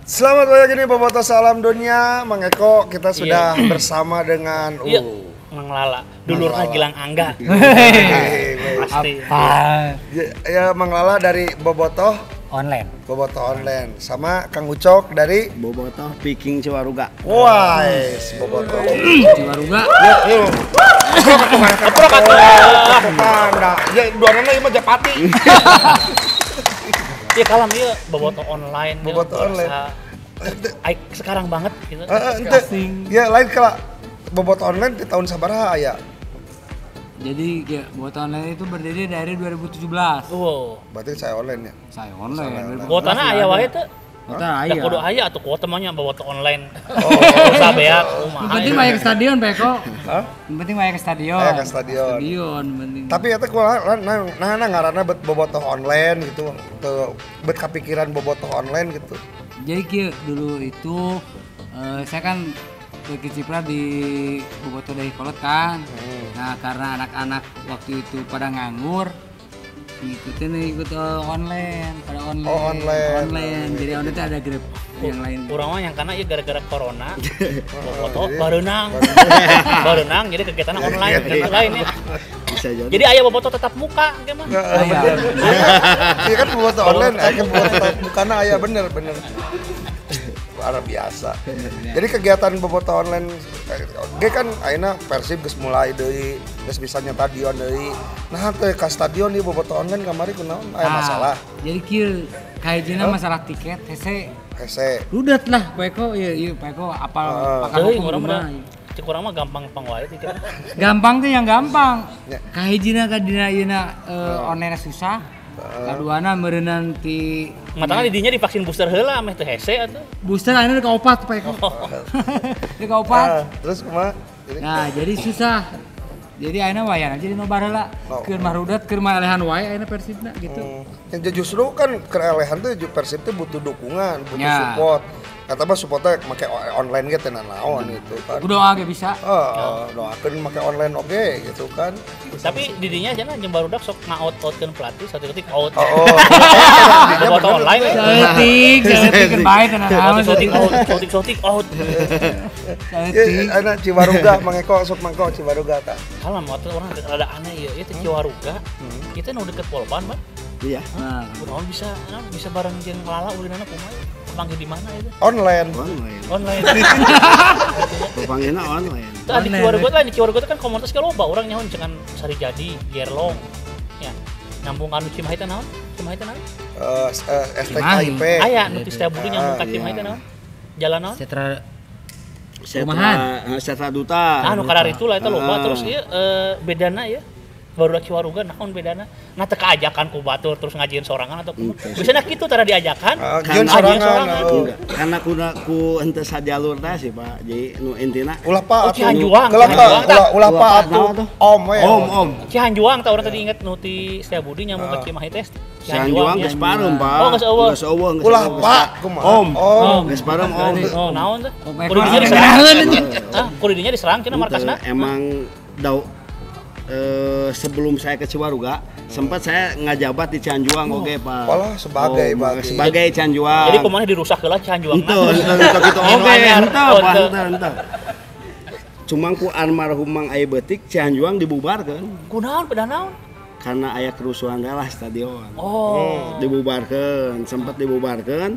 Selamat pagi ini Bobotoh Salam Dunia, Mang Eko. Kita sudah bersama dengan Mang Lala, dulurnya Gilang Angga. Pasti. Ya, Mang Lala dari Bobotoh Online sama Kang Ucok dari Bobotoh Piking Ciwaruga. Wah, Bobotoh Ciwaruga. Yuk. Panda. Ya, duanana ieu mah Japati. Iya kalam ieu Bobotoh Online. Bobotoh Online. Sekarang banget gitu. Ya, lain kalau Bobotoh Online di tahun sabaraha aya? Jadi ya, Bobotoh Online itu berdiri dari 2017. Wow. Berarti saya online ya? Saya online. Kuotana aya wae teh. Kuota Da aya. kudu aya atuh kuota mah nya Bobotoh Online. Usaha beak Yang penting mah ke stadion, Beko. Hah? Yang penting mah ke stadion. Aya ke stadion. Stadion penting. Tapi eta kumaha ngaranna bet Bobotoh Online gitu. Teu bet kapikiran Bobotoh Online gitu. Jadi kieu dulu itu saya kan berkecimpung di Bobotoh dari Kolot kan. Nah, karena anak-anak waktu itu pada nganggur ikut online, pada online. Oh, online. Online. Jadi online itu ada grup yang lain. Urang mah yang kana ieu gara-gara corona. Bobotoh bareunang. Bareunang jadi kegiatan online gitu lain ya. Bisa jadi. Jadi aya Bobotoh tetap muka ge mah. Iya kan Bobotoh Online, kan Bobotoh bukana aya bener. Luar biasa. Jadi kegiatan Bobotoh Online ge kan ayeuna Persib geus mulai deui, geus bisa nyetadion deui. Nah, teh ka stadion di Bobotoh Online kamari kunaon aya masalah. Jadi kieu kayaknya masalah tiket Hese. Rudet lah Peko, iya Peko apal pakar Deui hukum urang mah. rumah. Cek urang mah gampang wae teh. Gampang tuh yang gampang. Ya. Kahijina kadina ieu online susah. Kaduana meureunnan ti Matangna di dinya divaksin booster heula meh teu hese atuh. booster akhirnya ka opat Peko. Di ka opat. Terus kumaha? Nah, jadi susah. Jadi akhirnya wayana jadi nobar heula. Keur mah rudet, keur mah alehan wae akhirnya Persibna gitu. Yang justru kan keelehan tuh Persib tuh butuh dukungan, butuh Ya. support. Kata mah supportnya make online gitu naon gitu kan. Kudoa ge bisa. Doakeun make online oke gitu kan. Tapi di dinya cenah jeung barudak sok ngaout-outkeun pelatih satu detik out. Bobotoh online. Seutik bae tenan naon. Shooting out. Seutik. Ana Ciwaruga mangeko sok mangko Ciwaruga tah. Kalam waktu orang rada aneh ya, itu Ciwaruga. Kita nu deket Polban, Bang. Iya. Nah, Kunaon bisa bareng jeung Lala ulinana kumaha? Panggil di mana itu? Online. Online. Panggilnya online. Tah di Ciwaruga di Ciwaruga kan komunitas ke loba urang nyaho cenah Sari Jadi, Gerlong. Ya. Nyambung anu Cimahi teh naon? Cimahi teh naon? STKIP. Aya nu ti Setiabudi nyambung ka Cimahi teh naon? Jalan naon? Setra Duta. Anu kadar itu lah eta loba terus ieu bedana ya. Barudak Ciwaruga naon bedana? Nah teu kaajakan ku batur terus ngajieun sorangan atau kumaha. Biasana kitu tara diajakan. Jieun sorangan. Karena ku henteu sajalur teh sih Pak. Jadi nu intina Ulah Pak atuh. Cihanjuang. Ulah Pak atuh. Om we. Om. Cihanjuang tah urang tadi inget nu ti Setiabudi nyambung ka Cimahi teh. Cihanjuang geus pareum Pak. Oh, geus eueuh. Geus eueuh. Ulah Pak kumaha? Om. Geus pareum Om. Oh, naon teh? Peko Kudu dinya diserang. Hah, kudu dinya diserang cenah markasna. Emang sebelum saya ke Ciwaruga, sempat saya ngajabat di Cianjuang oke Pak. Walah sebagai sebagai Cianjuang. Jadi kumaha dirusak heula Cihanjuang. Itu gitu oke, ente. Cuma ku almarhum Mang Aya Beutik Cianjuang dibubarkeun Kunaon beda naon? karena aya kerusuhan lah stadion. Oh. Dibubarkeun, sempat dibubarkeun.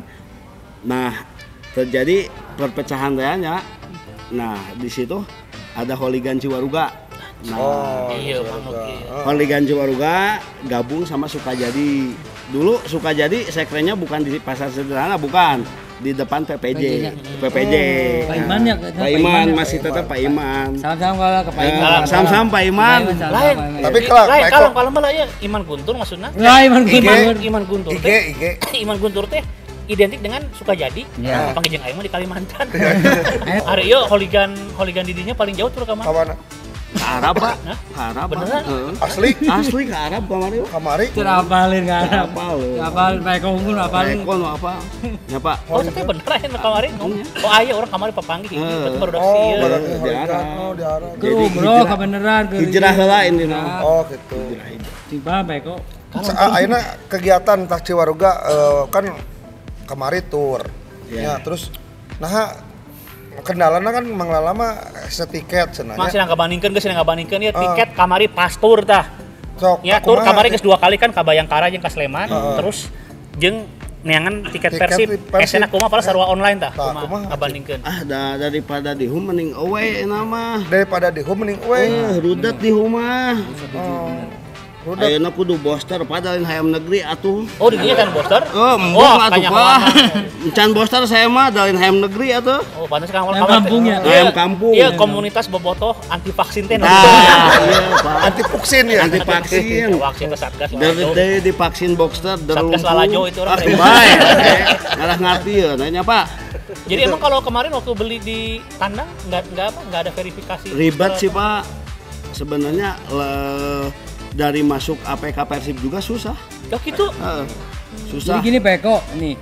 Nah, terjadi perpecahan tanya. Nah, di situ ada Holigan Ciwaruga. Nah, Iya, manuk ieu. Holigan Ciwaruga gabung sama Sukajadi. Dulu Sukajadi sekrennya bukan di Pasar Sederhana, bukan. Di depan PPJ. PPJ. Pak Iman ya? Pak Iman masih tetap Pak Iman. Salam-salam kalau ke Pak Iman. Sam-sam Pak Iman. Lain. Tapi kalau kalau malah ya Iman Guntur maksudna. Lah Iman Guntur. Iman Guntur IG teh. IG. Iman Guntur teh identik dengan Sukajadi. Ya. Panggil jeung aing mah di Kalimantan. Hari ieu holigan didinya paling jauh tur ka mana? Kawana? Ke Arab Pak. Hah? Ke Arab. Beneran? Asli Asli ke Arab kemarin. kamari. Terapalin kan? Apal. Apalin Peko unggul apalin. Eko nu apa? Ya Pak. Oh, teh bener aya nu kamari. Oh, aya urang kamari papanggih hiji berarti baru Oh, ieu. berarti di Holigan. Arab. Oh, di Arab. Keur bro kebeneran keur. Hijrah heula intina. Oh, gitu. Tiba Peko. Ayeuna kegiatan tah Ciwaruga kan kamari tur. Ya, terus nah kendalana kan manglalama setiket cenanya. Masih nggak bandingkan ya tiket kamari pas tur tah. Sok, Ya tur kamari geus 2 kali kan ka Bayangkara jeung ka Sleman, terus jeung neangan tiket Persib. Esena kumaha padahal sarua online tah. Kumaha ngabandingkeun. Daripada di home mending away nama. Daripada di home mending away. Rudet di rumah. Ayeuna kudu booster padahal hayam negeri atuh. Oh, di dinya kan booster? Embung atuh Pak. Can booster saya mah dalin hayam negeri atuh. Oh, pantes kan awal kampung ya. Hayam kampung. Iya, komunitas bobotoh anti vaksin teh. Iya, Pak. Anti vaksin ya. Anti vaksin. Vaksin ke Satgas. Dari divaksin booster Satgas Lalajo itu orang. Baik. Ngalah ngerti ya nanya Pak. Jadi emang kalau kemarin waktu beli di tandang nggak ada verifikasi. Ribet sih Pak. Sebenarnya dari masuk APK Persib juga susah. Ya gitu. Susah. Jadi gini Pak Eko, nih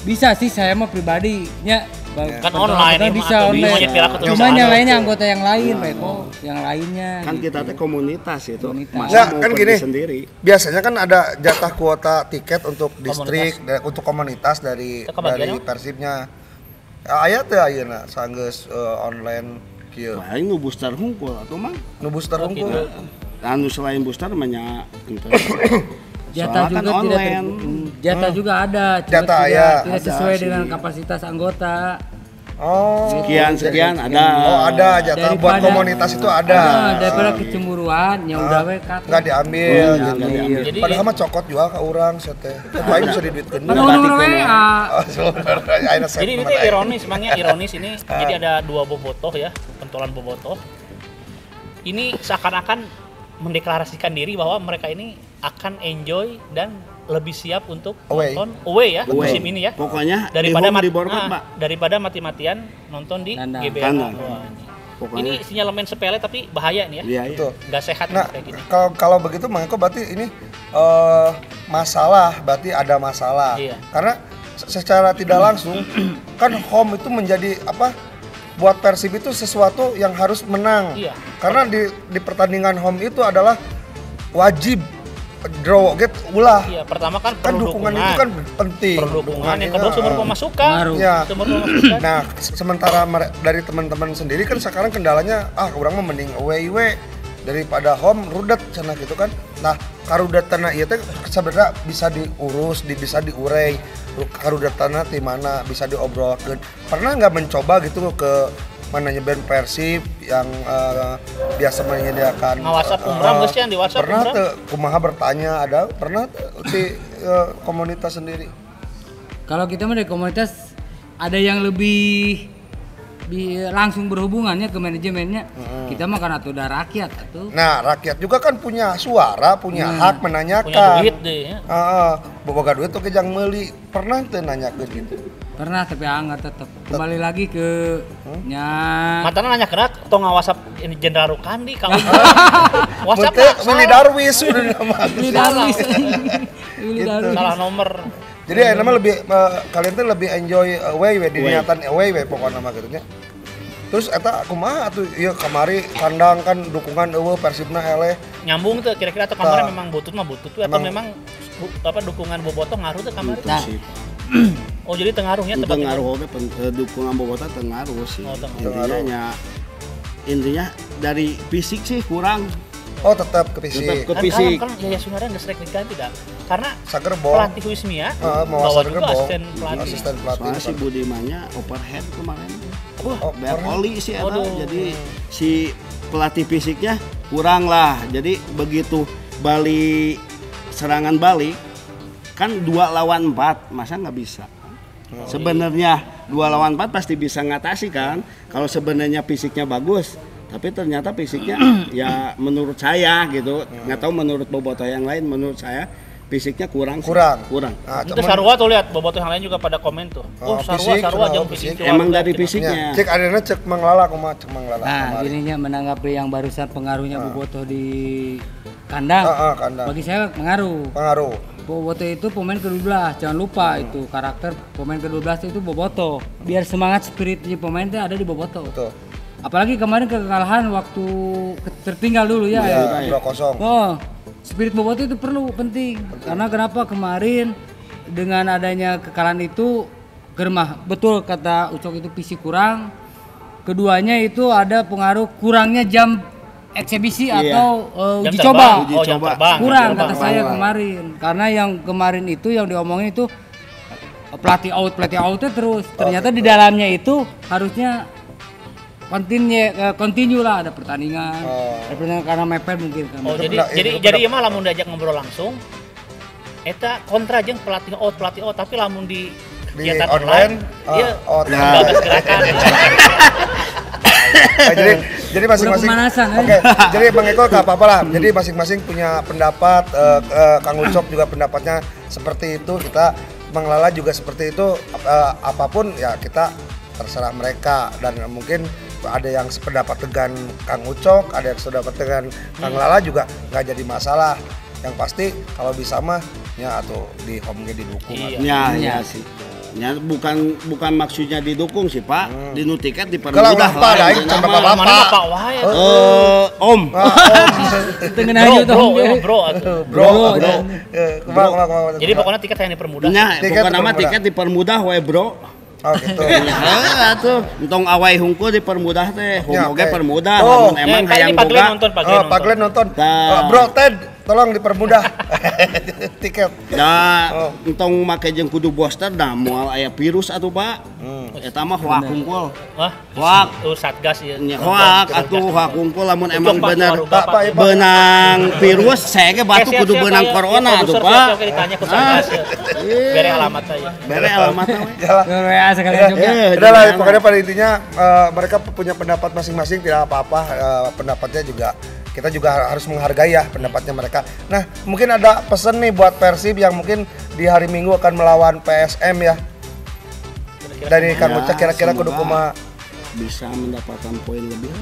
bisa sih saya mah pribadinya kan online bisa online. Cuma yang lainnya anggota yang lain Pak Eko, yang lainnya. Kan kita teh komunitas itu. Ya, Masa mau kan pergi gini. sendiri. Biasanya kan ada jatah kuota tiket untuk distrik untuk komunitas dari Persibnya. Aya teh ayeuna sanggeus online kieu. Paling nu booster hungkul atuh mah. Nu booster unggul. Anu selain booster banyak Jatah juga kan tidak online. Jatah juga ada, cuma Jatah tidak sesuai Ada dengan sih. kapasitas anggota. Oh. Sekian ada. Oh, ada jatah buat komunitas itu ada. Daripada kecemburuan, ya udah we cut. Enggak diambil gitu. Jadi Padahal mah cokot juga ke urang teh. Tapi aing bisa diduitkeun. Nomor WA. Jadi ini tuh ironis, emangnya ironis ini. Jadi ada 2 bobotoh ya, pentolan bobotoh. Ini seakan-akan mendeklarasikan diri bahwa mereka ini akan enjoy dan lebih siap untuk nonton away ya musim ini ya. Pokoknya daripada mati-matian nonton di Kandang. GBK. Kandang. Ini sinyalemen sepele tapi bahaya nih ya. Iya, Betul. Nggak sehat Nah, kayak gini. kalau begitu Mangko berarti ini masalah, berarti ada masalah. Iya. Karena secara tidak langsung kan home itu menjadi apa? Buat Persib itu sesuatu yang harus menang. Iya. Karena di pertandingan home itu adalah wajib draw get ulah. Iya, pertama kan Kan dukungan itu kan penting. dukungan, yang kedua sumber pemasukan. Ya. Sumber pemasukan. Nah, sementara dari teman-teman sendiri kan sekarang kendalanya orang mah mending away daripada home rudet cenah gitu kan. Nah, karudatana ieu teh sebenarnya bisa diurus, bisa diurai. Karudatana di mana bisa diobrolkeun. Pernah nggak mencoba gitu ke manajemen Persib yang biasa menyediakan WhatsApp umrah geus yang di WhatsApp pernah umrah? teu kumaha bertanya ada pernah di komunitas sendiri. Kalau kita mah dari komunitas ada yang lebih langsung berhubungannya ke manajemennya. Kita mah karena itu udah rakyat atuh. Nah, rakyat juga kan punya suara, punya hak menanyakan. Punya duit deh ya. Boga duit tuh kejang meuli. Pernah teu nanyakeun gitu. Pernah tapi enggak tetap. Kembali lagi ke Matana nanya kena tong WhatsApp ini Jenderal Rukandi kalau WhatsApp Mete Willy Darwis udah nama. Willy Darwis. Willy Darwis. salah nomor. Jadi nama lebih kalian tuh lebih enjoy away di niatan away pokoknya nama gitu nya. Terus eta kumaha atuh ieu kamari kandang kan dukungan eueuh Persibna eleh. Nyambung tuh kira-kira atau kemarin memang butut atau memang dukungan bobotoh ngaruh tuh kamari. Nah, Oh jadi tengaruhnya Itu tempatnya. ngaruh oge dukungan bobotoh tengaruh sih. Oh, tengaruh. Intinya dari fisik sih kurang. Oh, tetap ke fisik. Tetap ke fisik. Kan Yaya Sunarya nggak sering diganti dah. Karena Sagerbong. pelatih Wismia mau bawa juga Sagerbong. asisten pelatih. Soalnya si Budimanya overhead kemarin. Oh, Bayar oli sih ada. Waduh. Jadi si pelatih fisiknya kurang lah. Jadi begitu serangan balik kan 2 lawan 4 masa nggak bisa. Sebenarnya 2 lawan 4 pasti bisa ngatasi kan. Kalau sebenarnya fisiknya bagus, tapi ternyata fisiknya ya menurut saya gitu. Nggak tahu menurut bobotoh yang lain, menurut saya fisiknya kurang. Nah, Itu Sarua tuh lihat bobotoh yang lain juga pada komen tuh. Oh, Sarua jauh fisik. Emang dari fisiknya. Cek adena cek manglala kumaha cek manglala. Nah, gininya menanggapi yang barusan pengaruhnya bobotoh di kandang. Kandang. Bagi saya Pengaruh. Bobotoh itu pemain ke-12, jangan lupa itu karakter pemain ke-12 itu Bobotoh. Biar semangat spiritnya pemain itu ada di Bobotoh. Betul. Apalagi kemarin kekalahan waktu tertinggal dulu ya. Ya, 2-0. Oh, spirit Bobotoh itu penting. Karena kenapa kemarin dengan adanya kekalahan itu Kermah betul kata Ucok, itu fisik kurang. Keduanya itu ada pengaruh kurangnya jam eksebisi atau uji coba. Kurang kata saya kemarin. Karena yang kemarin itu yang diomongin itu pelatih outnya terus. Ternyata di dalamnya itu harusnya continue lah, ada pertandingan. Ada pertandingan karena mepet mungkin kan. Jadi emang lamun diajak ngobrol langsung eta kontra jeung pelatih out tapi lamun di kegiatan online dia gagas gerakan. Jadi masing-masing. Oke, jadi Bang Eko gak apa-apa lah. Jadi masing-masing punya pendapat. Kang Ucok juga pendapatnya seperti itu. Kita Bang Lala juga seperti itu. Apapun ya kita terserah mereka. Dan mungkin ada yang sependapat dengan Kang Ucok, ada yang sependapat dengan Kang Lala juga nggak jadi masalah. Yang pasti kalau bisa mah ya atau di home game didukung. Iya sih. Ya bukan maksudnya didukung sih Pak, di nu tiket dipermudah lah. Kalau lain sama Bapak wae. Om. Dengan ayu tuh. Bro. Jadi pokoknya tiket yang dipermudah. Nya, pokoknya nama tiket dipermudah wae, Bro. Oh gitu. Atuh, entong awai hungkul dipermudah teh. Oge permudah, emang hayang boga. Paglen nonton. Bro Ted, tolong dipermudah tiket. Da, entong make jeung kudu booster da moal aya virus atuh Pak. Eta mah hoak hungkul. Hoak. Satgas ieu. Hoak atuh hoak hungkul lamun emang bener benang virus saya ge batu kudu benang corona atuh Pak. Ditanya ku Satgas. Bere alamat aja. Bere alamat we. Udah lah, pokoknya pada intinya mereka punya pendapat masing-masing, tidak apa-apa. Pendapatnya juga kita juga harus menghargai ya pendapatnya mereka. Nah, mungkin ada pesan nih buat Persib yang mungkin di hari Minggu akan melawan PSM ya. Dari Kang Ucok kira-kira kudu kumaha bisa mendapatkan poin lebih.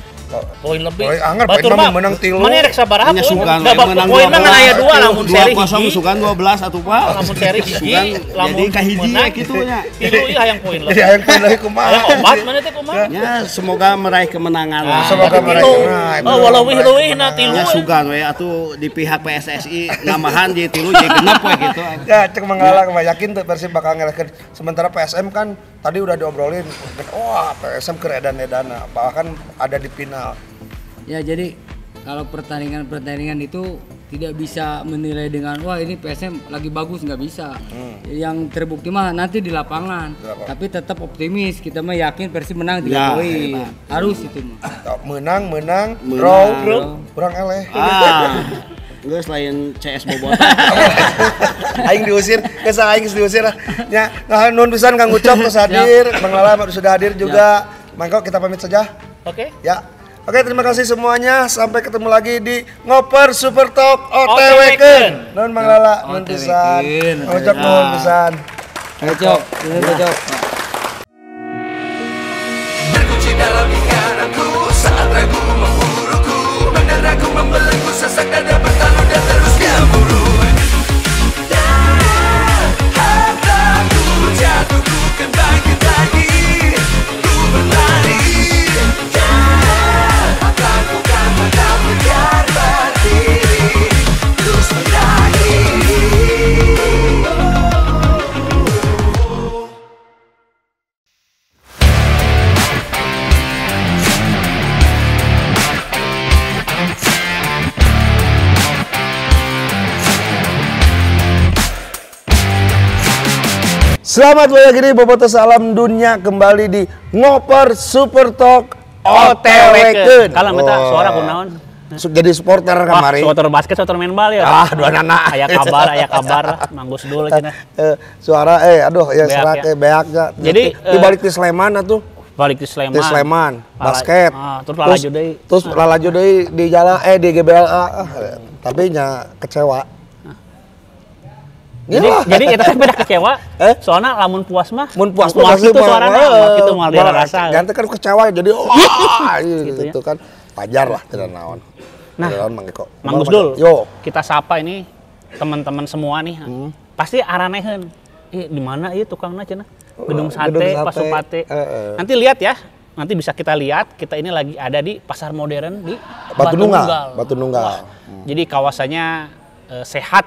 Poin lebih. Batur mah menang 3. Mana rek sabaraha poin? Menang poin mah aya 2 lamun seri 2-0 sugan 12 atuh Pak. Lamun seri hiji, lamun kahiji kitu nya. Tilu ieu hayang poin lebih. Hayang poin leuwih kumaha? Hayang obat mana teh kumaha? Ya, semoga meraih kemenangan lah. Semoga meraih kemenangan. Walau leuwih-leuwihna tilu. Ya sugan we atuh di pihak PSSI ngamahan jadi tilu jadi genep we gitu. Ya, cek mengalah yakin tuh Persib bakal ngelehkeun. Sementara PSM kan tadi udah diobrolin. Wah, PSM keredan-edana, bahkan ada di final. Ya jadi kalau pertandingan itu tidak bisa menilai dengan wah ini PSM lagi bagus, nggak bisa. Yang terbukti mah nanti di lapangan. Tapi tetap optimis, kita mah yakin Persib menang 3 poin. Harus itu mah. Menang, draw, kurang eleh. Gue selain CS Bobotoh. Aing diusir, aing diusir. Ya, nah nuhun pisan Kang Ucok geus hadir, Bang Lala sudah hadir juga. Mangko kita pamit saja. Oke. Ya. Oke, terima kasih semuanya. Sampai ketemu lagi di Ngoper Super Talk OTW-keun. Nuhun Bang Lala, nuhun pisan. Kang Ucok nuhun pisan. Ucok. Terkunci dalam ingatanku saat ragu memburuku, benar aku membelenggu sesak dada bertalu dan terus gemuruh. Hartaku jatuh ku kan bangkit lagi, ku berlari. Hartaku kan tak biar berdiri, terus berdiri. Selamat lagi di Bobotoh Salam Dunia, kembali di Ngoper Super Talk OTW-keun. Kalau minta suara kunaon? Jadi supporter kemarin. Supporter basket, supporter main bal ya. Dua anak. Aya kabar Manggus dulu cenah. Suara serak beaknya. Jadi dibalik di Sleman atuh. Balik di Sleman. Di Sleman, basket. Terus lalaju deui. Terus lalaju deui di jalan di GBLA. Tapi nya kecewa. Jadi eta teh beda kecewa. Soalnya lamun puas mah. Mun puas itu suarana kitu moal dia rasa. Ganti kan kecewa jadi gitu kan. Wajar lah tidak naon. Nah, Mang Gusdul. Yo, kita sapa ini teman-teman semua nih. Pasti araneheun. Di mana ieu tukangna cenah? Gedung sate, Pasupate. Nanti lihat ya. Nanti bisa kita lihat, kita ini lagi ada di Pasar Modern di Batu Nunggal. Jadi kawasannya sehat,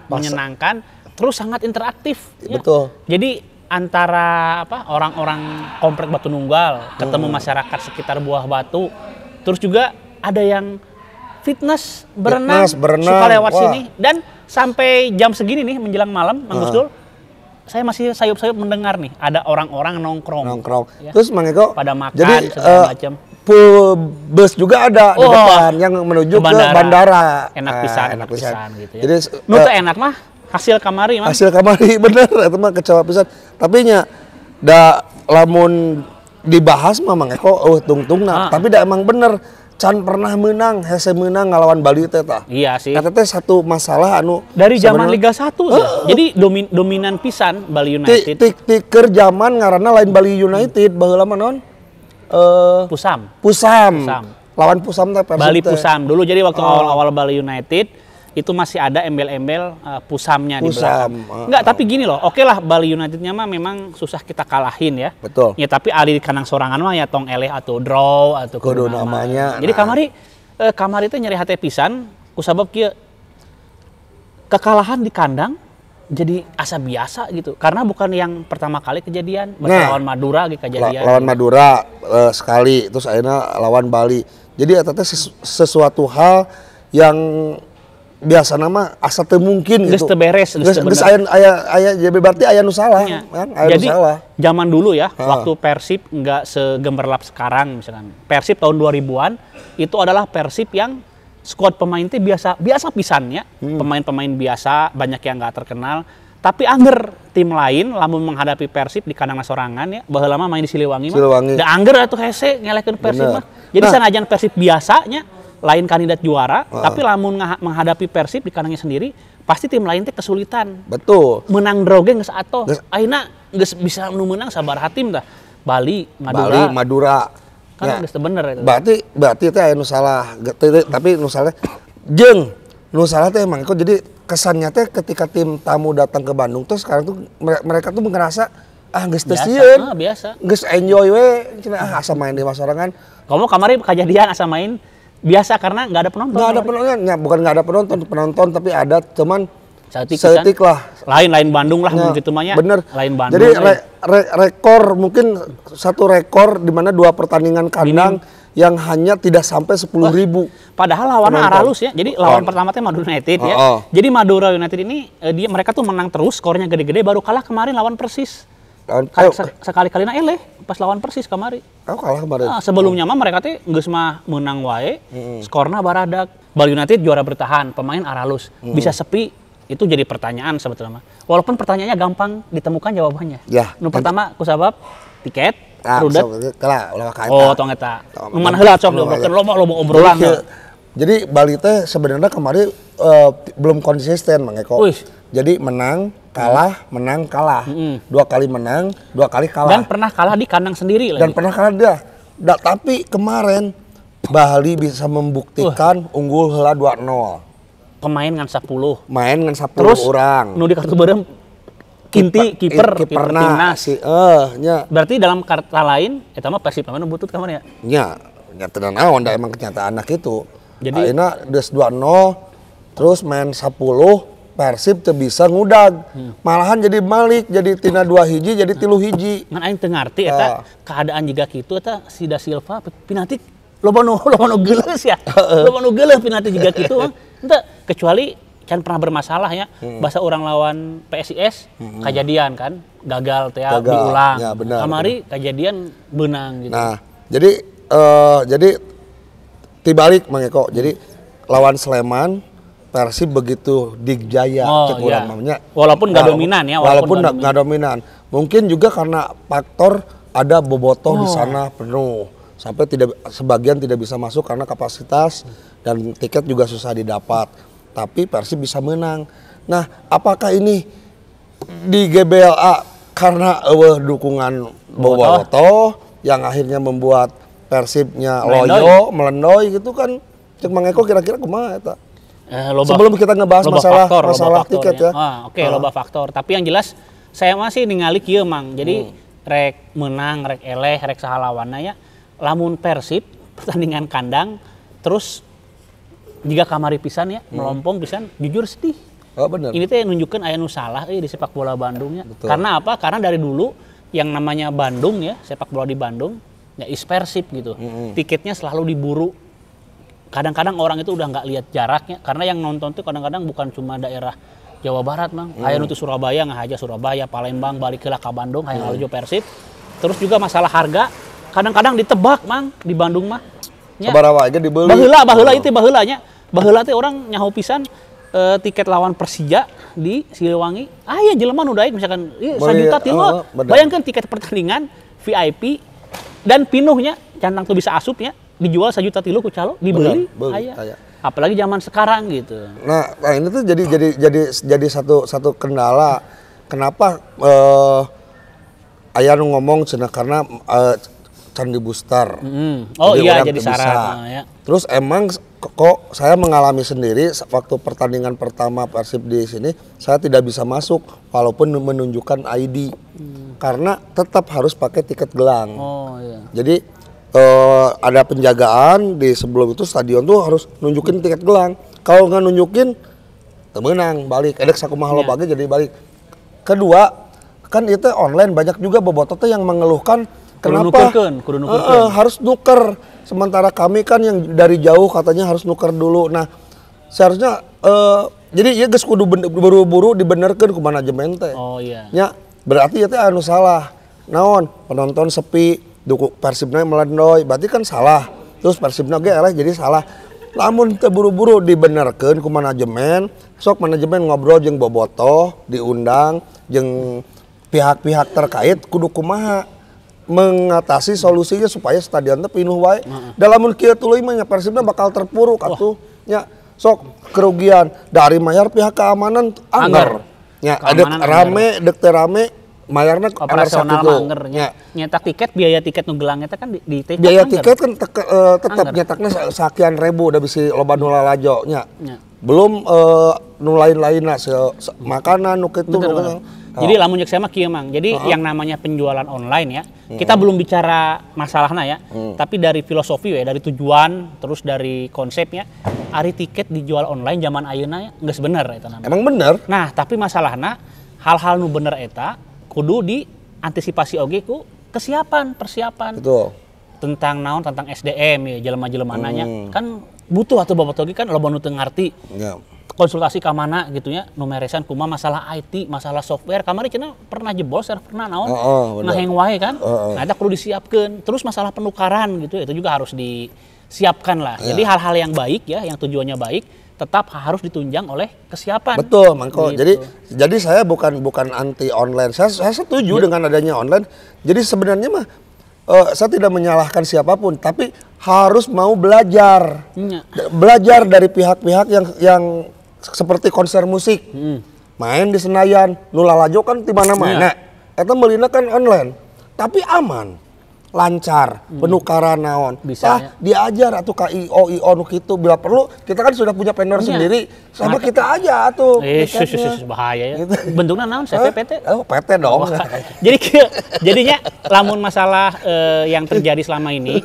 menyenangkan, terus sangat interaktif. Betul. Jadi antara orang-orang komplek Batu Nunggal ketemu masyarakat sekitar Buah Batu, terus juga ada yang fitness berenang. Suka lewat sini, dan sampai jam segini nih menjelang malam, Mang Gusdul, saya masih sayup-sayup mendengar nih ada orang-orang nongkrong. Ya. Terus Mang Eko, pada makan jadi segala macam. Bus juga ada di depan yang menuju ke bandara. Enak pisan gitu ya. Jadi enak mah hasil kamari mah. Hasil kamari bener itu mah kecewa pisan. Tapi nya da lamun dibahas mah Mang Eko tungtungna, tapi da emang bener can pernah menang, hese menang ngalawan Bali teh tah. Iya sih. Eta teh satu masalah anu dari zaman Liga 1 ya. Jadi dominan pisan Bali United. Tik zaman ngaranna lain Bali United, baheula mah naon? Pusam. Lawan Pusam teh Persib. Bali Pusam dulu, jadi waktu awal-awal Bali United itu masih ada embel-embel Pusamnya di belakang. Enggak, tapi gini loh, oke lah Bali Unitednya mah memang susah kita kalahin ya. Betul. Ya tapi ali di kandang sorangan mah ya tong eleh atau draw atau kudu namanya. Jadi kamari itu nyeri hati pisan kusabab kieu kekalahan di kandang jadi asa biasa gitu. Karena bukan yang pertama kali kejadian, lawan Madura gitu kejadian. Lawan Madura sekali, terus akhirnya lawan Bali. Jadi eta teh sesuatu hal yang biasa nama asa teu mungkin gitu. Geus teu beres, geus aya jadi berarti aya nu salah kan? Jadi zaman dulu ya, waktu Persib enggak segemerlap sekarang misalkan. Persib tahun 2000-an itu adalah Persib yang skuad pemain teh biasa pisannya, pemain-pemain biasa, banyak yang enggak terkenal. Tapi angger tim lain lamun menghadapi Persib di kandang sorangan ya, baheula mah main di Siliwangi mah. Da angger atuh hese ngelehkeun Persib mah. Jadi sanajan Persib biasanya lain kandidat juara, tapi lamun menghadapi Persib di kandangnya sendiri, pasti tim lain teh kesulitan. Betul. Menang droge geus atoh. Ayeuna geus bisa nu menang sabaraha tim tah. Bali, Madura. Kan geus teu bener itu. Berarti teh aya nu salah. Tapi nu salah jeung nu salah teh emang kok jadi kesannya teh ketika tim tamu datang ke Bandung tuh sekarang tuh mereka tuh ngerasa geus teu sieun. Biasa. Geus enjoy we, cenah asa main di masorangan. Kamu kamari kejadian asa main biasa karena nggak ada penonton. Nggak ada penonton, ya, bukan nggak ada penonton tapi ada cuman setik lah. Lain Bandung lah begitu mah ya. Bener. Lain Bandung. Jadi rekor mungkin satu rekor di mana 2 pertandingan kandang yang hanya tidak sampai 10.000. Padahal lawannya Aralus ya. Jadi lawan pertama teh Madura United ya. Jadi Madura United ini mereka tuh menang terus, skornya gede-gede, baru kalah kemarin lawan Persis. Sekali-kali eleh pas lawan Persis kemari. Kalah kemarin. Sebelumnya mah mereka teh geus mah menang wae, skorna baradak. Bali United juara bertahan, pemain Aralus. Bisa sepi, itu jadi pertanyaan sebetulnya mah. Walaupun pertanyaannya gampang ditemukan jawabannya. Ya. Nu pertama kusabab tiket, rudet. Tong eta. Nu mana heula sok diobrolkeun loba obrolan. Jadi Bali teh sebenarnya kemarin belum konsisten Mang Eko. Jadi menang, kalah, menang, kalah. 2 kali menang, 2 kali kalah. Dan pernah kalah di kandang sendiri lagi. Dan pernah kalah dia. Tapi kemarin Bali bisa membuktikan unggul heula 2-0. Pemain ngan 10. Main ngan 10 terus, orang. Nu di kartu beureum kiper timnas. Nya. Berarti dalam kata lain eta mah Persib nu butut ka mana ya? Nya teu naon da emang kenyataan anak itu. Jadi ayeuna geus 2-0 terus main 10 Persib teu bisa ngudag. Malahan jadi balik, jadi tina 2 hiji jadi 3 hiji. Ngan aing teu ngarti eta keadaan jiga kitu eta si Da Silva pinati loba nu geuleus ya. Loba nu geuleus pinati jiga kitu mah. Henteu kecuali can pernah bermasalah ya. Bahasa orang lawan PSIS kejadian kan, gagal teh diulang. Ya, benar, kamari kejadian beunang gitu. Nah, jadi tibalik Mang Eko. Jadi lawan Sleman Persib begitu digjaya namanya. Walaupun nggak dominan ya. Walaupun nggak dominan. Mungkin juga karena faktor ada bobotoh di sana penuh. Sampai sebagian tidak bisa masuk karena kapasitas dan tiket juga susah didapat. Tapi Persib bisa menang. Nah, apakah ini di GBLA karena dukungan bobotoh yang akhirnya membuat Persibnya loyo, melendoy gitu kan? Cek Mang Eko kira-kira kumaha eta? Sebelum kita ngebahas masalah tiket ya. Loba faktor. Tapi yang jelas saya masih ningali kieu Mang. Jadi rek menang, rek eleh, rek saha lawanna ya. Lamun Persib pertandingan kandang terus jika kamari pisan ya, melompong pisan, jujur sedih. Oh benar. Ini teh nunjukkan aya nu salah di sepak bola Bandungnya. Karena apa? Karena dari dulu yang namanya Bandung ya, sepak bola di Bandung ya is Persib gitu. Tiketnya selalu diburu. Kadang-kadang orang itu udah nggak lihat jaraknya karena yang nonton tuh kadang-kadang bukan cuma daerah Jawa Barat, Mang. Aya nu Surabaya ngahaja Surabaya, Palembang balik ke Bandung hayang ngalujo Persib. Terus juga masalah harga kadang-kadang ditebak, Mang, di Bandung mah. Sabaraha ge dibeli. Baheula itu baheulanya. Baheula teh orang nyaho pisan tiket lawan Persija di Siliwangi. Ya jelema nu daek misalkan 1 juta tilu. Bayangkan tiket pertandingan VIP dan pinuhnya cantang tuh bisa asupnya dijual 1 juta tilu ku calo dibeli. Aya. Apalagi zaman sekarang gitu. Nah ini tuh jadi satu kendala. Kenapa aya nu ngomong cenah karena Candi Booster. Oh iya jadi syarat. Ya. Terus emang kok saya mengalami sendiri waktu pertandingan pertama Persib di sini saya tidak bisa masuk walaupun menunjukkan ID karena tetap harus pakai tiket gelang. Oh iya. Jadi ada penjagaan di sebelum itu stadion tuh harus nunjukin tiket gelang. Kalau nggak nunjukin menang balik. Edek sakumaha lobage jadi balik. Kedua kan itu online banyak juga bobotoh yang mengeluhkan kenapa kudu nukerkeun. Harus nuker. Sementara kami kan yang dari jauh katanya harus nuker dulu. Nah, seharusnya jadi ya geus kudu buru-buru dibenerkeun ku manajemen teh. Oh iya. Nya berarti itu anu salah. Naon? Penonton sepi, duku Persibna melendoy, berarti kan salah. Terus Persibna ge eleh jadi salah. Lamun teu buru-buru dibenerkeun ku manajemen, sok manajemen ngobrol jeung bobotoh, diundang jeung pihak-pihak terkait kudu kumaha mengatasi solusinya supaya stadion teh pinuh wae. Dalam kieu tuluy mah Persibna bakal terpuruk atuh nya sok kerugian dari mayar pihak keamanan anggar. Nya adek rame dek teu rame mayarna operasional anggar nya. Nyetak tiket biaya tiket nu gelang eta kan di biaya tiket kan tetep nyetakna sakian ribu da bisi loba nu lalajo nya. Belum nu lain-lainna makanan nu kitu. Jadi lamun saya mah kieu Mang. Jadi yang namanya penjualan online ya, kita belum bicara masalahnya ya, tapi dari filosofi ya, dari tujuan, terus dari konsepnya, ari tiket dijual online zaman ayeuna ya geus bener eta namanya. Emang bener? Nah, tapi masalahnya hal-hal nu bener eta kudu diantisipasi oge ku persiapan. Betul. Tentang naon tentang SDM ya jelema-jelemananya kan butuh atuh bobotoh ge kan loba nu teu ngarti. Ya. Konsultasi ke mana gitu ya numeresan kuma masalah IT, masalah software kamari cenah pernah jebol server naon ngaheng wae kan. Nah eta kudu disiapkeun. Terus masalah penukaran gitu itu juga harus disiapkan lah. Jadi hal-hal yang baik ya yang tujuannya baik tetap harus ditunjang oleh kesiapan. Betul, Mangko. Gitu. Jadi saya bukan anti online. Saya setuju dengan adanya online. Jadi sebenarnya mah saya tidak menyalahkan siapapun, tapi harus mau belajar. Belajar dari pihak-pihak yang seperti konser musik, main di Senayan, nu lalajo kan di mana-mana. Eta meulina kan online, tapi aman, lancar, penukaran naon. Bisa diajar atuh ka IO nu kitu bila perlu kita kan sudah punya vendor sendiri, sama kita aja atuh. Bahaya ya. Gitu. Bentuknya naon PT? Oh, PT dong. Jadi jadinya lamun masalah yang terjadi selama ini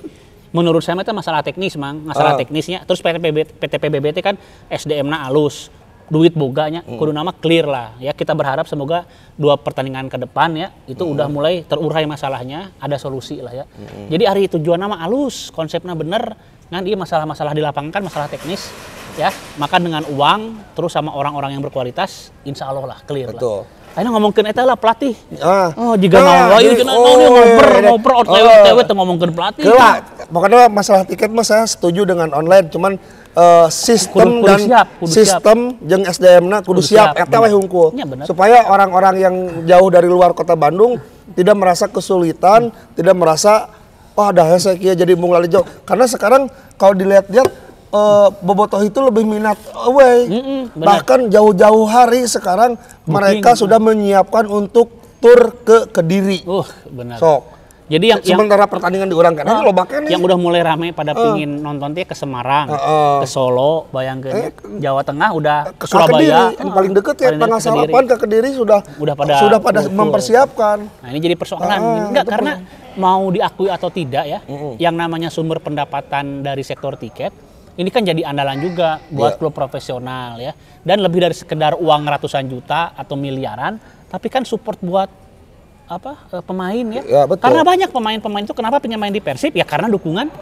menurut saya itu masalah teknis, Mang. Masalah teknisnya. Terus PT PBB kan SDM-na alus. Duit boganya, kudu nama clear lah. Ya kita berharap semoga 2 pertandingan ke depan ya itu udah mulai terurai masalahnya, ada solusi lah ya. Jadi hari tujuan nama alus, konsepnya bener. Kan dia masalah-masalah di lapangan kan masalah teknis ya. Maka dengan uang terus sama orang-orang yang berkualitas, insya Allah lah clear. Betul. Lah. Ayo ngomongkeun eta lah pelatih. Jika naon ngoper lewat ngomongkeun pelatih. Keula, pokoknya masalah tiket mah saya setuju dengan online, cuman sistem sistem jeung SDM-na kudu siap eta we hungkul. Supaya orang-orang yang jauh dari luar kota Bandung tidak merasa kesulitan, tidak merasa wah dah hese kieu jadi mung lalijo. Karena sekarang kalau dilihat-lihat bobotoh itu lebih minat away. Bahkan jauh-jauh hari sekarang mereka sudah menyiapkan untuk tur ke Kediri. Benar. Sok. Jadi sementara pertandingan diurangkan aja lobakan yang udah mulai ramai pada pingin nonton ke Semarang, ke Solo, bayangkan Jawa Tengah udah ke Surabaya. Kediri, yang paling deket ya tanggal 8 ke Kediri sudah pada mempersiapkan. Nah, ini jadi persoalan. Enggak karena mau diakui atau tidak ya, yang namanya sumber pendapatan dari sektor tiket ini kan jadi andalan juga buat klub profesional ya. Dan lebih dari sekedar uang ratusan juta atau miliaran, tapi kan support buat pemain ya. Ya, betul. Karena banyak pemain-pemain itu kenapa pengen main di Persib ya karena dukungan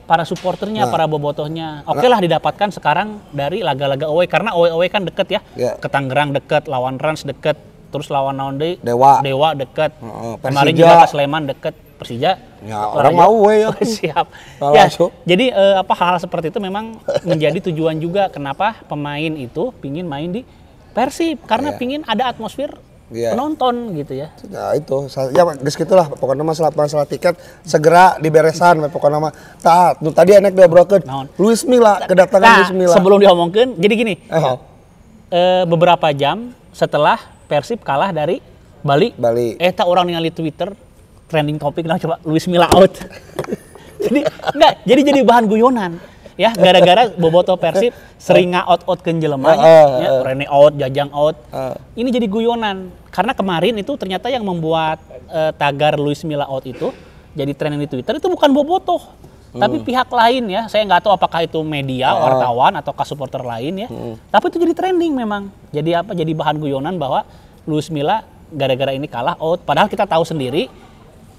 para supporternya, para bobotohnya. Oke lah didapatkan sekarang dari laga-laga away karena away kan deket ya. Ke Tangerang deket, lawan Rans deket, terus lawan Naonde Dewa deket. Kemarin juga ke Sleman deket, Persija. Ya, orang mau we ya. Siap. Ya, jadi hal-hal seperti itu memang menjadi tujuan juga kenapa pemain itu pingin main di Persib karena pingin ada atmosfer penonton gitu ya. Nah itu, ya geus gitulah pokoknya masalah tiket segera diberesan pokoknya mah. Tah, tadi enek diobrolkeun. Luis Milla kedatangan Luis Milla. Sebelum diomongkeun, jadi gini. Beberapa jam setelah Persib kalah dari Bali. Eta orang ningali Twitter trending topik nah coba Luis Milla out. jadi bahan guyonan. Ya, gara-gara bobotoh Persib sering nga-out ke jelema ya, Rene out, Jajang out. Ini jadi guyonan. Karena kemarin itu ternyata yang membuat tagar Luis Milla out itu jadi trending di Twitter itu bukan bobotoh. Tapi pihak lain ya, saya nggak tahu apakah itu media, wartawan atau supporter lain ya. Tapi itu jadi trending memang. Jadi jadi bahan guyonan bahwa Luis Milla gara-gara ini kalah out. Padahal kita tahu sendiri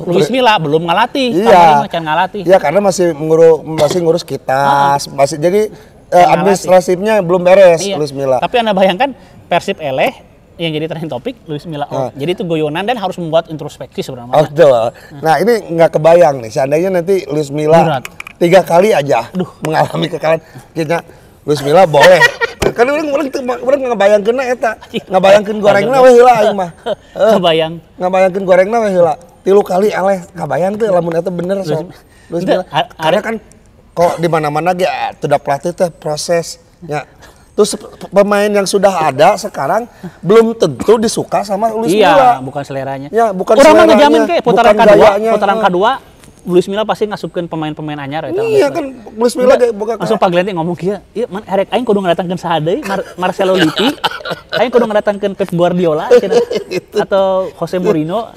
Luis Milla belum ngelatih, ngalatih. Iya, karena masih ngurus kita, masih jadi administratifnya belum beres Luis Milla. Tapi Anda bayangkan Persib eleh yang jadi trending topik Luis Milla out. Jadi itu guyonan dan harus membuat introspeksi sebenarnya. Nah, ini nggak kebayang nih, seandainya nanti Luis Milla 3 kali aja mengalami kekalahan, kita Luis Milla boleh. Kan orang ngebayangkeun eta, ngabayangkeun gorengna we heula aing mah. Ngabayangkeun gorengna we heula. 3 kali eleh kabayang tuh lamun eta bener so. Karena kan kok di mana-mana ge sudah pelatih teh prosesnya. Terus pemain yang sudah ada sekarang belum tentu disuka sama Luis Milla. Iya, bukan seleranya. Ya, bukan seleranya. Orang mah ngejamin ke putaran kedua Luis Milla pasti ngasupkeun pemain-pemain anyar eta. Iya kan Luis Milla ge boga langsung Pak Glenti ngomong kieu, ieu man erek aing kudu ngadatangkeun saha deui Marcelo Lippi. Aing kudu ngadatangkeun Pep Guardiola atau Jose Mourinho.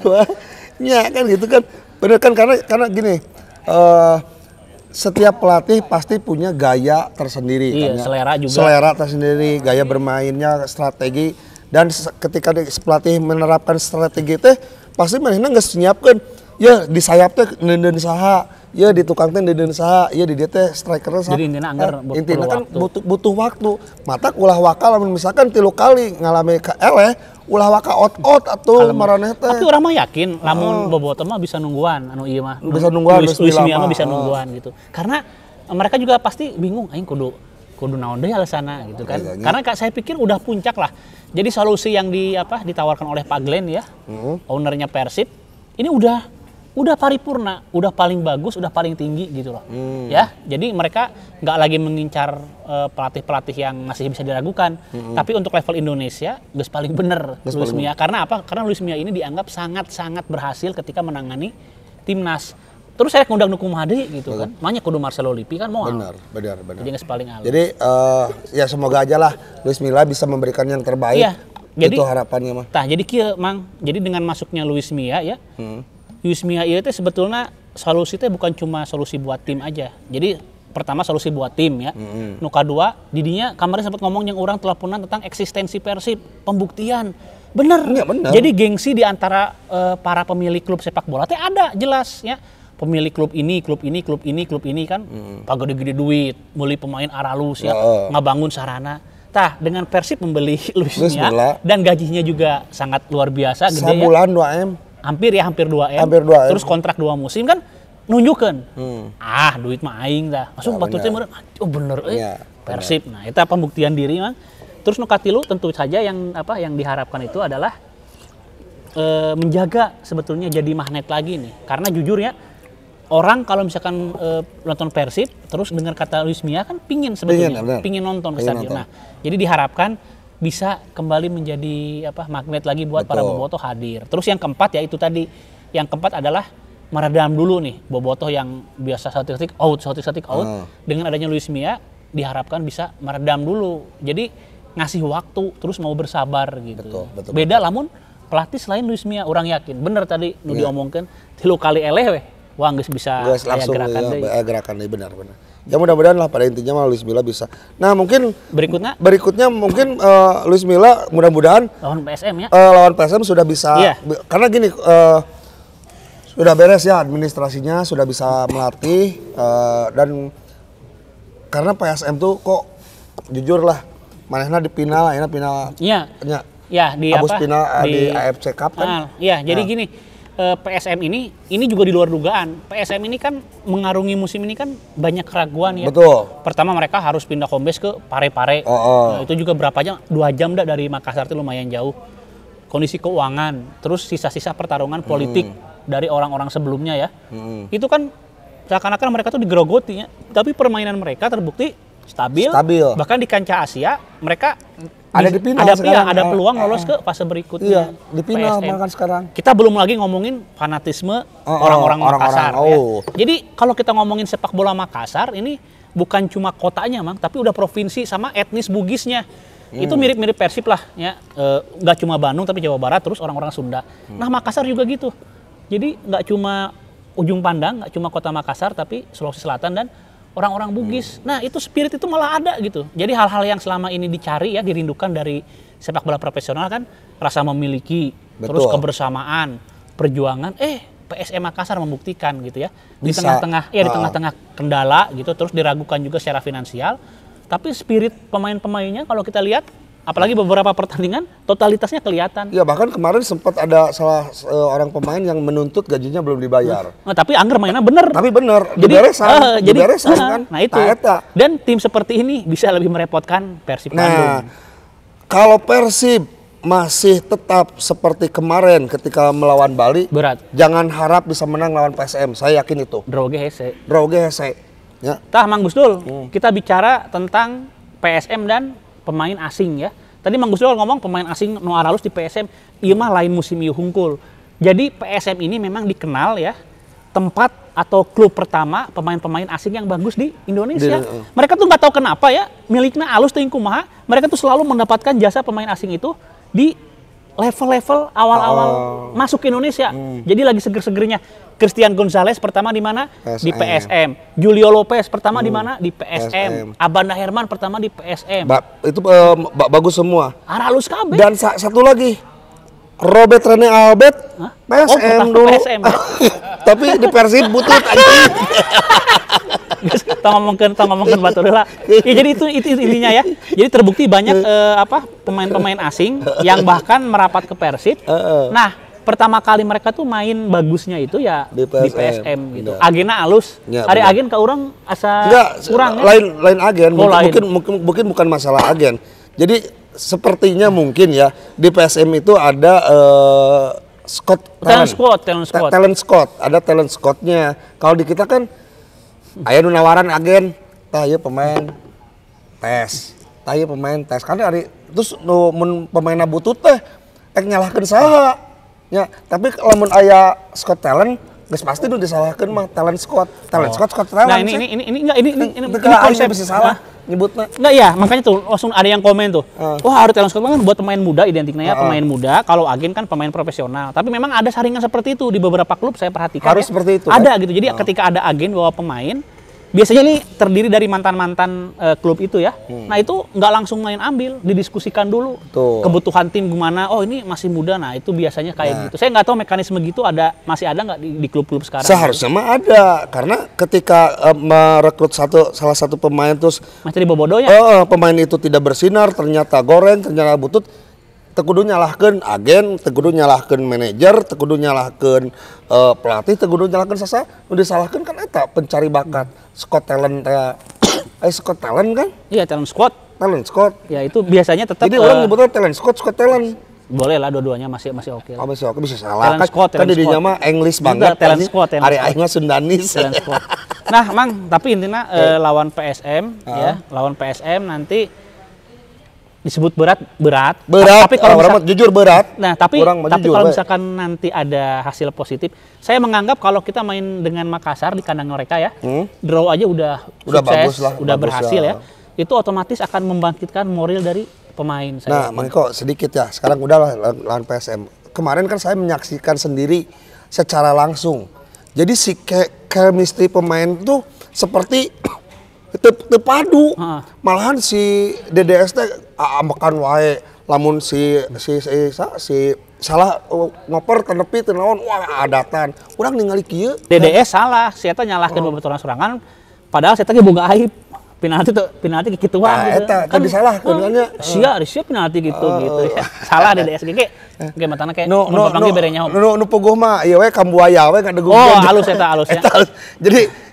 Ya kan gitu kan, bener kan karena gini, setiap pelatih pasti punya gaya tersendiri. Iya, selera juga. Selera tersendiri, gaya bermainnya, strategi. Dan ketika pelatih menerapkan strategi teh, pasti mainnya nggak nyiapkan. Ya di sayap teh nenden saha, ya di tukang teh nenden saha, ya di dia teh striker saha. Jadi intinya kan butuh waktu. Mata ulah wakal misalkan 3 kali ngalami ke eleh, ulah waka out atau maraneh teh. Tapi orang mah yakin lamun bobotoh mah bisa nungguan anu ieu mah. Bisa nungguan Luis Milla mah bisa nungguan gitu. Karena mereka juga pasti bingung aing kudu naon deui alasanna gitu kan. Karena saya pikir udah puncak lah. Jadi solusi yang ditawarkan oleh Pak Glenn ya, ownernya Persib, ini udah paripurna, udah paling bagus, udah paling tinggi gitu loh. Ya, jadi mereka nggak lagi mengincar pelatih-pelatih yang masih bisa diragukan. Tapi untuk level Indonesia, geus paling bener Luis Milla. Karena apa? Karena Luis Milla ini dianggap sangat-sangat berhasil ketika menangani timnas. Terus saya ngundang Nukum Hadi gitu kan. Makanya kudu Marcelo Lippi kan mau. Benar. Jadi geus paling halus. Jadi ya semoga aja lah Luis Milla bisa memberikan yang terbaik. Iya. Jadi, itu harapannya mah. Tah, jadi kieu Mang. Jadi dengan masuknya Luis Milla ya. Luis Milla itu sebetulnya solusi itu bukan cuma solusi buat tim aja. Jadi pertama solusi buat tim ya. Nu kadua didinya kemarin sempat ngomong yang orang teleponan tentang eksistensi Persib, pembuktian. Bener. Jadi gengsi di antara para pemilik klub sepak bola teh ada jelas ya. Pemilik klub ini kan pagede gede duit, beli pemain aralus ya, ngabangun sarana. Tah, dengan Persib membeli Luis Milla dan gajinya juga sangat luar biasa gede Sebulan 2M. Hampir 2M. Terus kontrak 2 musim kan nunjukkan. Duit mah aing dah. Langsung batu teh meureun. Oh bener Persib. Nah, eta pembuktian diri mah. Terus nu katilu tentu saja yang diharapkan itu adalah menjaga sebetulnya jadi magnet lagi nih. Karena jujur ya orang kalau misalkan nonton Persib terus dengar kata Luis Milla kan pingin sebetulnya pingin nonton ke stadion. Nah, jadi diharapkan bisa kembali menjadi magnet lagi buat para bobotoh hadir. Terus yang keempat ya itu tadi. Yang keempat adalah meredam dulu nih bobotoh yang biasa statistik out. Dengan adanya Luis Milla diharapkan bisa meredam dulu. Jadi ngasih waktu terus mau bersabar gitu. Betul. Beda lamun pelatih selain Luis Milla orang yakin bener tadi nu diomongkeun 3 kali eleh weh. Wah geus bisa langsung gerakan deui benar. Ya mudah-mudahan lah pada intinya mah Luis Milla bisa. Nah mungkin berikutnya mungkin Luis Milla mudah-mudahan lawan PSM ya. Lawan PSM sudah bisa. Iya. Karena gini sudah beres ya administrasinya, sudah bisa melatih dan karena PSM tuh kok jujur lah manehna di final, akhirnya final. Iya. Ya di Abus apa? final di AFC Cup kan. Iya, jadi gini. PSM ini juga di luar dugaan. PSM ini kan mengarungi musim ini kan banyak keraguan ya. Betul. Pertama mereka harus pindah home base ke Parepare. Nah, itu juga berapa jam? 2 jam dah dari Makassar itu lumayan jauh. Kondisi keuangan, terus sisa-sisa pertarungan politik dari orang-orang sebelumnya ya. Itu kan seakan-akan mereka tuh digerogoti ya. Tapi permainan mereka terbukti stabil. Bahkan di kancah Asia mereka ada di final sekarang. Ada peluang lolos ke fase berikutnya. Iya, di final bahkan sekarang. Kita belum lagi ngomongin fanatisme orang-orang Makassar. Ya. Jadi kalau kita ngomongin sepak bola Makassar ini bukan cuma kotanya, Mang, tapi udah provinsi sama etnis Bugisnya. Itu mirip-mirip Persib lah, ya. Nggak cuma Bandung tapi Jawa Barat terus orang-orang Sunda. Nah Makassar juga gitu. Jadi nggak cuma ujung pandang, nggak cuma kota Makassar tapi Sulawesi Selatan dan orang-orang Bugis. Nah itu spirit itu malah ada gitu. Jadi hal-hal yang selama ini dicari ya, dirindukan dari sepak bola profesional kan, rasa memiliki, terus kebersamaan, perjuangan. PSM Makassar membuktikan gitu ya. Di tengah-tengah kendala gitu, terus diragukan juga secara finansial. Tapi spirit pemain-pemainnya kalau kita lihat, apalagi beberapa pertandingan, totalitasnya kelihatan. Ya bahkan kemarin sempat ada salah orang pemain yang menuntut gajinya belum dibayar. Nah, tapi Angger mainnya bener. Tapi bener, jadi diberesan kan. Nah itu. Dan tim seperti ini bisa lebih merepotkan Persib Bandung. Kalau Persib masih tetap seperti kemarin ketika melawan Bali, berat. Jangan harap bisa menang lawan PSM. Saya yakin itu. Draw ge hese. Ya. Tah Mang Gusdul, kita bicara tentang PSM dan pemain asing ya. Tadi Mang Gusdul ngomong pemain asing nu aralus di PSM, ieu mah lain musim ieu hungkul. Jadi PSM ini memang dikenal ya tempat atau klub pertama pemain-pemain asing yang bagus di Indonesia. Mereka tuh nggak tahu kenapa ya, miliknya alus teuing kumaha, mereka tuh selalu mendapatkan jasa pemain asing itu di level-level awal-awal masuk ke Indonesia. Jadi lagi seger-segernya. Christian Gonzalez pertama di mana? Di PSM. Julio Lopez pertama di mana? Di PSM. Abanda Herman pertama di PSM. Itu bagus semua. Aralus kabeh. Dan satu lagi, Robert Rene Albert PSM dulu. PSM, ya? Tapi di Persib butut anjing. Kita ngomongin batu lah. Ya, jadi itu intinya ya. Jadi terbukti banyak pemain-pemain asing yang bahkan merapat ke Persib. Nah, pertama kali mereka tuh main bagusnya itu ya di PSM gitu. Agena alus. Hari agen ke orang asa kurang ya. Lain agen. Mungkin bukan masalah agen. Jadi sepertinya mungkin ya di PSM itu ada talent scout. Ada talent scoutnya. Kalau di kita kan aya nu nawaran agen, tah ieu pemain tes. Karena hari terus nu pemainna butut teh nyalahkeun saha. Ya, tapi lamun aya scout talent, geus pasti nu disalahkeun mah talent scout. Talent. Nah, ini konsep bisa salah nyebutna. Enggak ya, makanya tuh langsung ada yang komen tuh. Wah, harus talent scout kan buat pemain muda identiknya ya, pemain muda. Kalau agen kan pemain profesional. Tapi memang ada saringan seperti itu di beberapa klub saya perhatikan. Harus seperti itu. Ada gitu. Jadi ketika ada agen bawa pemain, biasanya ini terdiri dari mantan-mantan klub itu ya. Nah itu nggak langsung main ambil, didiskusikan dulu. Kebutuhan tim gimana, oh ini masih muda, nah itu biasanya kayak gitu. Saya nggak tahu mekanisme gitu masih ada nggak di klub-klub sekarang. Seharusnya mah ada, karena ketika merekrut salah satu pemain terus masih dibobodo ya? Pemain itu tidak bersinar, ternyata goreng, ternyata butut, tekudu nyalahkeun agen, tekudu nyalahkeun manajer, tekudu nyalahkeun pelatih, tekudu nyalahkeun sasa, nu disalahkeun kan eta pencari bakat, scout talent scout talent kan? Iya, talent scout. Ya itu biasanya tetap. Jadi orang nyebutnya talent scout talent. Boleh lah dua-duanya masih oke. Masih oke, bisa salah. Kan didinya mah English banget. Talent squad. Hari aing mah Sundanis. Nah, Mang, tapi intinya lawan PSM ya, lawan PSM nanti disebut berat. Tapi kalau jujur berat. Nah, tapi kalau misalkan nanti ada hasil positif, saya menganggap kalau kita main dengan Makassar di kandang mereka ya, draw aja udah sukses, bagus lah, udah berhasil ya. Itu otomatis akan membangkitkan moral dari pemain saya. Nah, Mangko sedikit ya. Sekarang udah lawan PSM. Kemarin kan saya menyaksikan sendiri secara langsung. Jadi si chemistry pemain tuh seperti teu padu. Heeh. Malahan si DDS teh ambekan wae lamun si salah ngoper tenepi teu naon wah adatan. Urang ningali kieu DDS salah, saya nyalahkeun babaturan sorangan padahal saya ge boga aib. Penalti kikituan gitu. Eta kan disalahkeun kan nya. Sia penalti gitu. Salah DDS ge matana kayak nu berenya. Nu puguh mah ieu we kambuaya we ngadegungkeun. Oh, halus ya.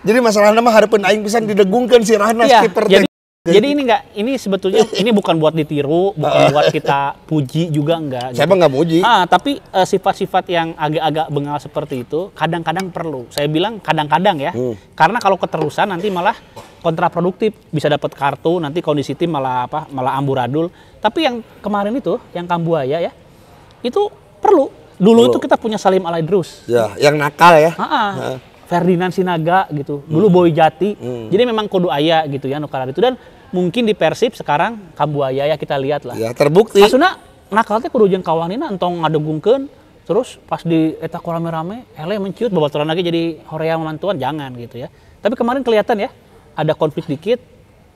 Jadi masalahna mah hareupeun aing pisan didegungkeun si Rahna skipper teh. Jadi ini sebetulnya ini bukan buat ditiru, bukan buat kita puji juga enggak. Saya mah nggak muji. Tapi sifat-sifat yang agak-agak bengal seperti itu kadang-kadang perlu. Saya bilang kadang-kadang ya. Karena kalau keterusan nanti malah kontraproduktif, bisa dapat kartu, nanti kondisi tim malah amburadul. Tapi yang kemarin itu, yang Kambuaya ya, itu perlu. Dulu itu kita punya Salim Alaidrus. Ya, yang nakal ya. Ferdinand Sinaga gitu. Dulu Boy Jati. Jadi memang kudu aya gitu ya nukaran itu, dan mungkin di Persib sekarang Kambuaya ya kita lihat lah. Ya terbukti. Maksudnya nakal teh kudu jeung kawanina entong ngadegungkeun terus pas di eta rame-rame ele menciut babaturan lagi jadi hoream mantuan jangan gitu ya. Tapi kemarin kelihatan ya ada konflik dikit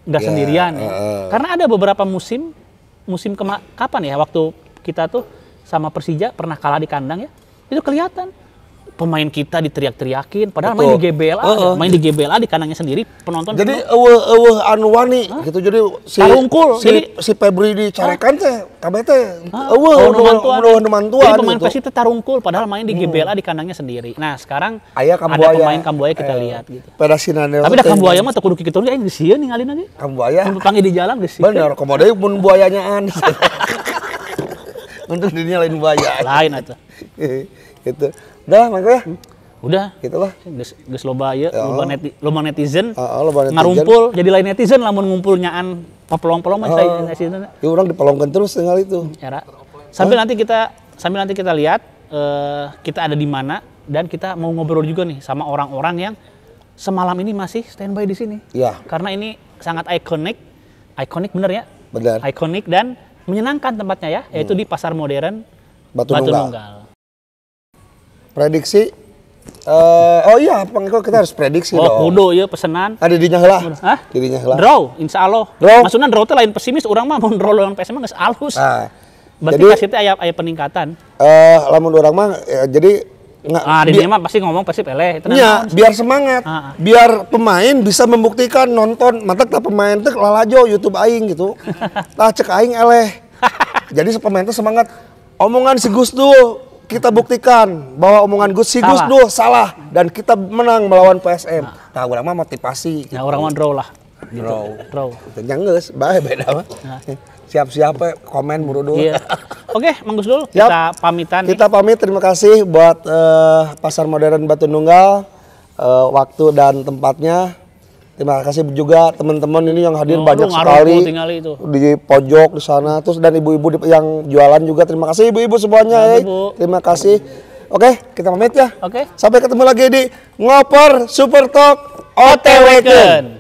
nggak sendirian ya. Karena ada beberapa musim kapan ya waktu kita tuh sama Persija pernah kalah di kandang ya. Itu kelihatan pemain kita diteriak-teriakin padahal main di GBLA di kandangnya sendiri penonton jadi eueuh anu wani gitu jadi si Febri dicarekan teh kabeh teh eueuh nu mantuan jadi pemain Persib teh tarungkul padahal main di GBLA di kandangnya sendiri. Nah sekarang ada pemain Kambuaya kita lihat gitu. Pedasinane tapi da Kambuaya mah teu kudu kitu aing geus sieun ningalina ge. Kambuaya panggil di jalan geus sieun. Bener komo deui mun buayanyaan. Untuk dunia lain buaya. Lain atuh. Gitu. Udah, mangko ya. Udah. Gitulah. Geus loba ieu, loba netizen. Loba netizen. Ngarumpul jadi lain netizen lamun ngumpul nyaan papelong-pelong mah netizen. Ya urang dipelongkeun terus tinggal itu. Cara. Sambil nanti kita lihat kita ada di mana dan kita mau ngobrol juga nih sama orang-orang yang semalam ini masih standby di sini. Iya. Karena ini sangat ikonik bener ya? Benar. Ikonik dan menyenangkan tempatnya ya, yaitu di Pasar Modern Batu Nunggal. Prediksi oh iya pangko kita harus prediksi dong. Kudu ya pesenan. Ada di heula. Hah? Di heula. Draw, insyaallah. Draw. Maksudna draw teh lain pesimis, urang mah mun draw lawan PSM mah geus alus. Nah, berarti kasih teh aya peningkatan. Lamun urang mah jadi di dia mah pasti ngomong Persib eleh. Iya, biar semangat. Biar pemain bisa membuktikan nonton, matak tah pemain teh lalajo YouTube aing gitu. Tah cek aing eleh. Jadi pemain teh semangat. Omongan si Gus Dul kita buktikan bahwa omongan Gus Dul salah dan kita menang melawan PSM. Tah urang mah motivasi. Ya urang mah draw lah. Draw. Tanya geus, bae beda mah. Siap-siap komen murudu. Iya. Oke, Mang Gus Dul, kita pamitan. Kita pamit, terima kasih buat Pasar Modern Batu Nunggal, waktu dan tempatnya. Terima kasih juga teman-teman ini yang hadir banyak sekali di pojok di sana, terus dan ibu-ibu yang jualan juga. Terima kasih ibu-ibu semuanya. Terima kasih. Oke, kita pamit ya. Oke. Sampai ketemu lagi di Ngoper Super Talk OTW-keun.